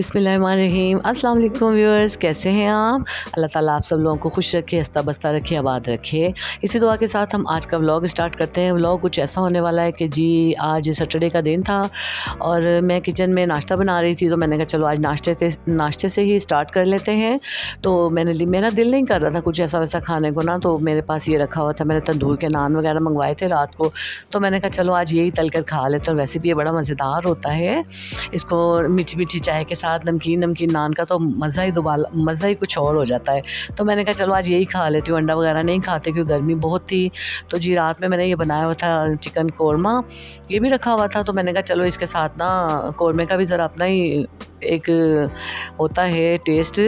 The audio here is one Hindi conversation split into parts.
बिस्मिल्लाहिर्रहमानिर्रहीम। अस्सलाम वालेकुम व्यूअर्स, कैसे हैं आप? अल्लाह ताला आप सब लोगों को खुश रखे, हंसता बसता रखे, आबाद रखे। इसी दुआ के साथ हम आज का व्लॉग स्टार्ट करते हैं। व्लॉग कुछ ऐसा होने वाला है कि जी आज सैटरडे का दिन था और मैं किचन में नाश्ता बना रही थी, तो मैंने कहा चलो आज नाश्ते से ही स्टार्ट कर लेते हैं। तो मेरा दिल नहीं कर रहा था कुछ ऐसा वैसा खाने को ना, तो मेरे पास ये रखा हुआ था, मैंने तंदूर के नान वगैरह मंगवाए थे रात को, तो मैंने कहा चलो आज यही तल कर खा लेते हैं। वैसे भी ये बड़ा मज़ेदार होता है, इसको मीठी मीठी चाय के साथ नमकीन नान का तो मज़ा ही कुछ और हो जाता है। तो मैंने कहा चलो आज यही खा लेती हूँ, अंडा वगैरह नहीं खाते क्योंकि गर्मी बहुत थी। तो जी रात में मैंने ये बनाया हुआ था चिकन कौरमा, ये भी रखा हुआ था, तो मैंने कहा चलो इसके साथ ना कौरमे का भी ज़रा अपना ही एक होता है टेस्ट,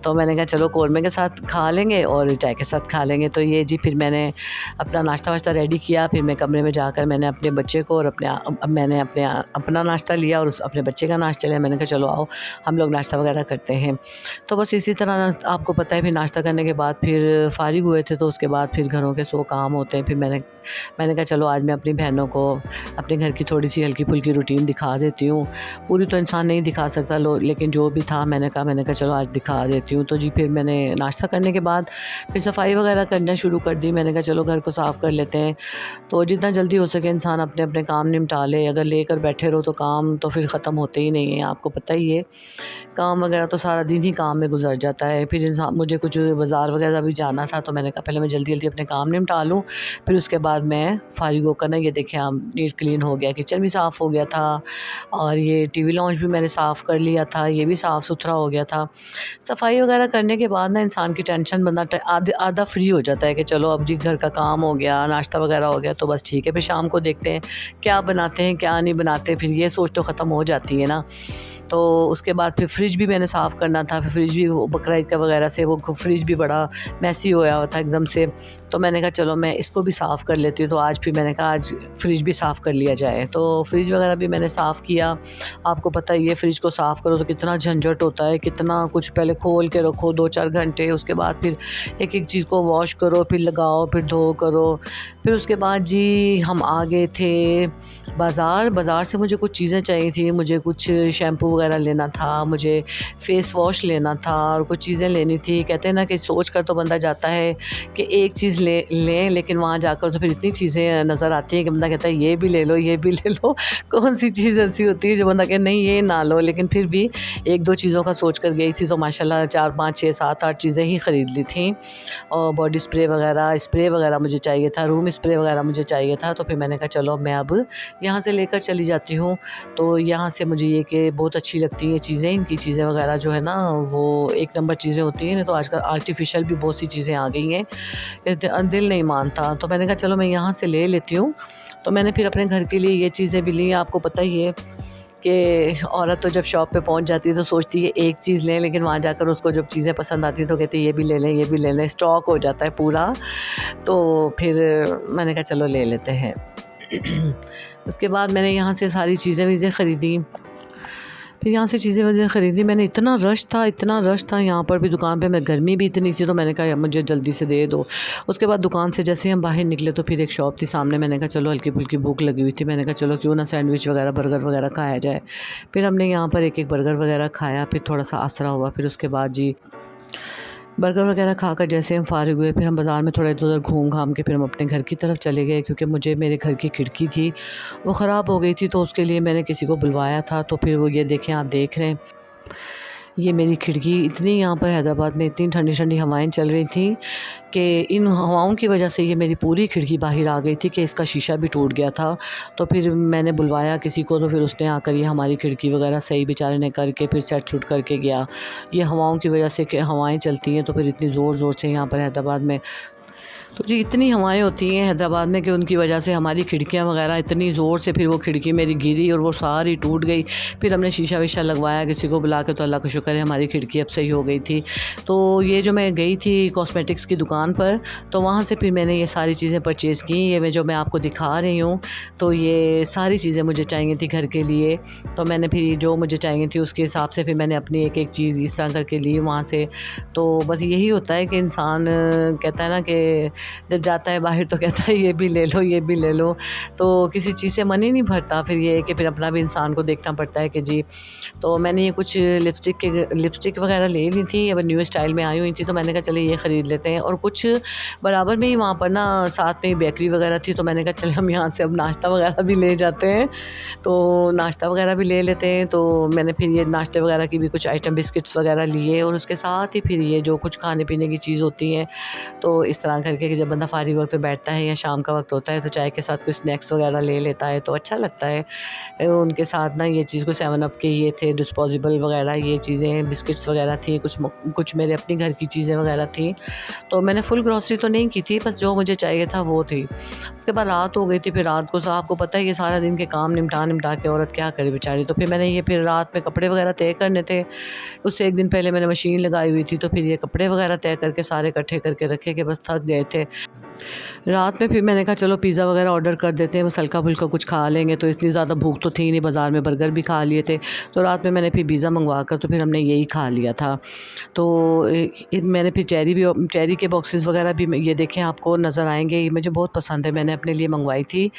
तो मैंने कहा चलो कौरमे के साथ खा लेंगे और चाय के साथ खा लेंगे। तो ये जी फिर मैंने अपना नाश्ता वाश्ता रेडी किया, फिर मैं कमरे में जाकर मैंने अपने बच्चे को और मैंने अपना नाश्ता लिया और अपने बच्चे का नाश्ता लिया। मैंने कहा चलो आओ हम लोग नाश्ता वगैरह करते हैं। तो बस इसी तरह आपको पता है, फिर नाश्ता करने के बाद फिर फ़ारिग हुए थे, तो उसके बाद फिर घरों के 100 काम होते हैं। फिर मैंने कहा चलो आज मैं अपनी बहनों को अपने घर की थोड़ी सी हल्की फुल्की रूटीन दिखा देती हूँ। पूरी तो इंसान नहीं दिखा सकता लेकिन जो भी था मैंने कहा चलो आज दिखा देती हूँ। तो जी फिर मैंने नाश्ता करने के बाद फिर सफाई वगैरह करना शुरू कर दी। मैंने कहा चलो घर को साफ़ कर लेते हैं, तो जितना जल्दी हो सके इंसान अपने अपने काम निपटा ले। अगर लेकर बैठे रहो तो काम तो फिर ख़त्म होते ही नहीं है, आपको पता ही है। काम वगैरह तो सारा दिन ही काम में गुजर जाता है। फिर मुझे कुछ बाज़ार वगैरह भी जाना था, तो मैंने कहा पहले मैं जल्दी जल्दी अपने काम निपटा लूँ, फिर उसके बाद मैं फ़ारिग होकर ना, ये देखें आप, नीट क्लीन हो गया, किचन भी साफ़ हो गया था और ये टीवी लॉन्च भी मैंने साफ़ कर लिया था, ये भी साफ़ सुथरा हो गया था। सफाई वगैरह करने के बाद ना इंसान की टेंशन बंदा आधा फ्री हो जाता है कि चलो अब जी घर का काम हो गया, नाश्ता वगैरह हो गया, तो बस ठीक है, फिर शाम को देखते हैं क्या बनाते हैं क्या नहीं बनाते, फिर ये सोच तो ख़त्म हो जाती है ना। तो उसके बाद फिर फ्रिज भी मैंने साफ़ करना था, फिर फ्रिज भी बकरा ईद का वगैरह से वो फ्रिज भी बड़ा मैसी होया हुआ था एकदम से। तो मैंने कहा चलो मैं इसको भी साफ़ कर लेती हूँ, तो आज फिर मैंने कहा आज फ्रिज भी साफ़ कर लिया जाए। तो फ्रिज वगैरह भी मैंने साफ़ किया। आपको पता ही है फ्रिज को साफ़ करो तो कितना झंझट होता है, कितना कुछ, पहले खोल के रखो 2-4 घंटे, उसके बाद फिर एक एक चीज़ को वॉश करो, फिर लगाओ, फिर धो करो। फिर उसके बाद जी हम आ गए थे बाज़ार से मुझे कुछ चीज़ें चाहिए थी, मुझे कुछ शैम्पू वगैरह लेना था, मुझे फ़ेस वॉश लेना था और कुछ चीज़ें लेनी थी। कहते हैं ना कि सोच कर तो बंदा जाता है कि एक चीज़ लें, लेकिन वहाँ जाकर तो फिर इतनी चीज़ें नज़र आती हैं कि बंदा कहता है ये भी ले लो, ये भी ले लो। कौन सी चीज़ ऐसी होती है जो बंदा कहे नहीं ये ना लो, लेकिन फिर भी 1-2 चीज़ों का सोच कर गई थी, तो माशाल्लाह 4-5, 6, 7, 8 चीज़ें ही ख़रीद ली थी। और बॉडी स्प्रे वगैरह मुझे चाहिए था, रूम स्प्रे वगैरह मुझे चाहिए था। तो फिर मैंने कहा चलो मैं अब यहाँ से लेकर चली जाती हूँ। तो यहाँ से मुझे ये कि बहुत अच्छी लगती हैं चीज़ें, इनकी चीज़ें वगैरह जो है ना वो एक नंबर चीज़ें होती हैं। नहीं तो आजकल आर्टिफिशियल भी बहुत सी चीज़ें आ गई हैं, दिल नहीं मानता। तो मैंने कहा चलो मैं यहाँ से ले लेती हूँ। तो मैंने फिर अपने घर के लिए ये चीज़ें भी ली। आपको पता ही है कि औरत तो जब शॉप पे पहुंच जाती है तो सोचती है एक चीज़ लें, लेकिन वहाँ जाकर उसको जब चीज़ें पसंद आती हैं तो कहती है ये भी ले लें, ये भी ले लें, स्टॉक हो जाता है पूरा। तो फिर मैंने कहा चलो ले लेते हैं। उसके बाद मैंने यहाँ से सारी चीज़ें ख़रीदी। फिर यहाँ से चीज़ें ख़रीदी, मैंने इतना रश था यहाँ पर भी दुकान पे, मैं गर्मी भी इतनी थी, तो मैंने कहा मुझे जल्दी से दे दो। उसके बाद दुकान से जैसे हम बाहर निकले तो फिर एक शॉप थी सामने, मैंने कहा चलो हल्की फुल्की भूख लगी हुई थी, मैंने कहा चलो क्यों ना सैंडविच वगैरह बर्गर वगैरह खाया जाए। फिर हमने यहाँ पर एक बर्गर वगैरह खाया, फिर थोड़ा सा आसरा हुआ। फिर उसके बाद जी बर्गर वगैरह खाकर जैसे हम फ़ारिग हुए, फिर हम बाज़ार में थोड़ा इधर-उधर घूम घाम के फिर हम अपने घर की तरफ चले गए, क्योंकि मुझे मेरे घर की खिड़की थी वो ख़राब हो गई थी, तो उसके लिए मैंने किसी को बुलवाया था। तो फिर वो ये देखें, आप देख रहे हैं ये मेरी खिड़की, इतनी यहाँ पर हैदराबाद में इतनी ठंडी ठंडी हवाएं चल रही थी कि इन हवाओं की वजह से ये मेरी पूरी खिड़की बाहर आ गई थी कि इसका शीशा भी टूट गया था। तो फिर मैंने बुलवाया किसी को, तो फिर उसने आकर ये हमारी खिड़की वगैरह सही बेचारे ने करके फिर सेट शूट करके गया। ये हवाओं की वजह से कि हवाएं चलती हैं तो फिर इतनी ज़ोर ज़ोर से यहाँ पर हैदराबाद में, तो जी इतनी हवाएं होती हैं हैदराबाद में कि उनकी वजह से हमारी खिड़कियां वगैरह इतनी ज़ोर से, फिर वो खिड़की मेरी गिरी और वो सारी टूट गई। फिर हमने शीशा वीशा लगवाया किसी को बुला के, तो अल्लाह का शुक्र है हमारी खिड़की अब सही हो गई थी। तो ये जो मैं गई थी कॉस्मेटिक्स की दुकान पर, तो वहाँ से फिर मैंने ये सारी चीज़ें परचेज़ की। ये जो मैं आपको दिखा रही हूँ, तो ये सारी चीज़ें मुझे चाहिए थी घर के लिए। तो मैंने फिर जो मुझे चाहिए थी उसके हिसाब से फिर मैंने अपनी एक एक चीज़ इस तरह करके ली वहाँ से। तो बस यही होता है कि इंसान कहता है ना कि जब जाता है बाहर तो कहता है ये भी ले लो, ये भी ले लो। तो किसी चीज़ से मन ही नहीं भरता, फिर ये है कि फिर अपना भी इंसान को देखना पड़ता है कि जी। तो मैंने ये कुछ लिपस्टिक वगैरह ले ली थी, अब न्यू स्टाइल में आई हुई थी, तो मैंने कहा चले ये ख़रीद लेते हैं। और कुछ बराबर में ही वहाँ पर ना साथ में बेकरी वगैरह थी, तो मैंने कहा चले हम यहाँ से अब नाश्ता वगैरह भी ले जाते हैं, तो नाश्ता वगैरह भी ले लेते हैं। तो मैंने फिर ये नाश्ते वगैरह की भी कुछ आइटम बिस्किट्स वगैरह लिए, और उसके साथ ही फिर ये जो कुछ खाने पीने की चीज़ होती है, तो इस तरह करके कि जब बंदा फारिग वक्त पे बैठता है या शाम का वक्त होता है तो चाय के साथ कुछ स्नैक्स वगैरह ले लेता है तो अच्छा लगता है। उनके साथ ना ये चीज़ को 7 अप के ये थे डिस्पोजेबल वगैरह, ये चीज़ें बिस्किट्स वगैरह थी, कुछ मेरे अपनी घर की चीज़ें वगैरह थी। तो मैंने फुल ग्रॉसरी तो नहीं की थी, बस जो मुझे चाहिए था वो थी। उसके बाद रात हो गई थी, फिर रात को आपको पता है कि सारा दिन के काम निपटा के औरत क्या करे बेचारी। तो फिर मैंने ये फिर रात में कपड़े वगैरह तय करने थे, उससे एक दिन पहले मैंने मशीन लगाई हुई थी, तो फिर ये कपड़े वगैरह तय करके सारे इकट्ठे करके रखे कि बस थक गए थे। रात में फिर मैंने कहा चलो पिज़्ज़ा वगैरह ऑर्डर कर देते हैं, बस हल्का फुल्का कुछ खा लेंगे, तो इतनी ज़्यादा भूख तो थी नहीं, बाज़ार में बर्गर भी खा लिए थे। तो रात में मैंने फिर पिज़्ज़ा मंगवा कर तो फिर हमने यही खा लिया था। तो मैंने फिर चेरी के बॉक्सेस वगैरह भी ये देखें आपको नज़र आएंगे, ये मुझे बहुत पसंद है, मैंने अपने लिए मंगवाई थी।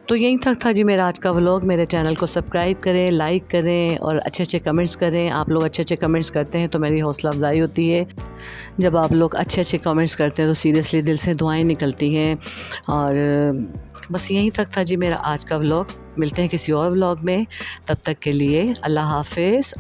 तो यहीं तक था जी मेरा आज का व्लॉग। मेरे चैनल को सब्सक्राइब करें, लाइक करें और अच्छे कमेंट्स करें। आप लोग अच्छे कमेंट्स करते हैं तो मेरी हौसला अफजाई होती है। जब आप लोग अच्छे कमेंट्स करते हैं तो सीरियसली दिल से दुआएं निकलती हैं। और बस यहीं तक था जी मेरा आज का व्लॉग। मिलते हैं किसी और व्लॉग में, तब तक के लिए अल्लाह हाफ़िज़।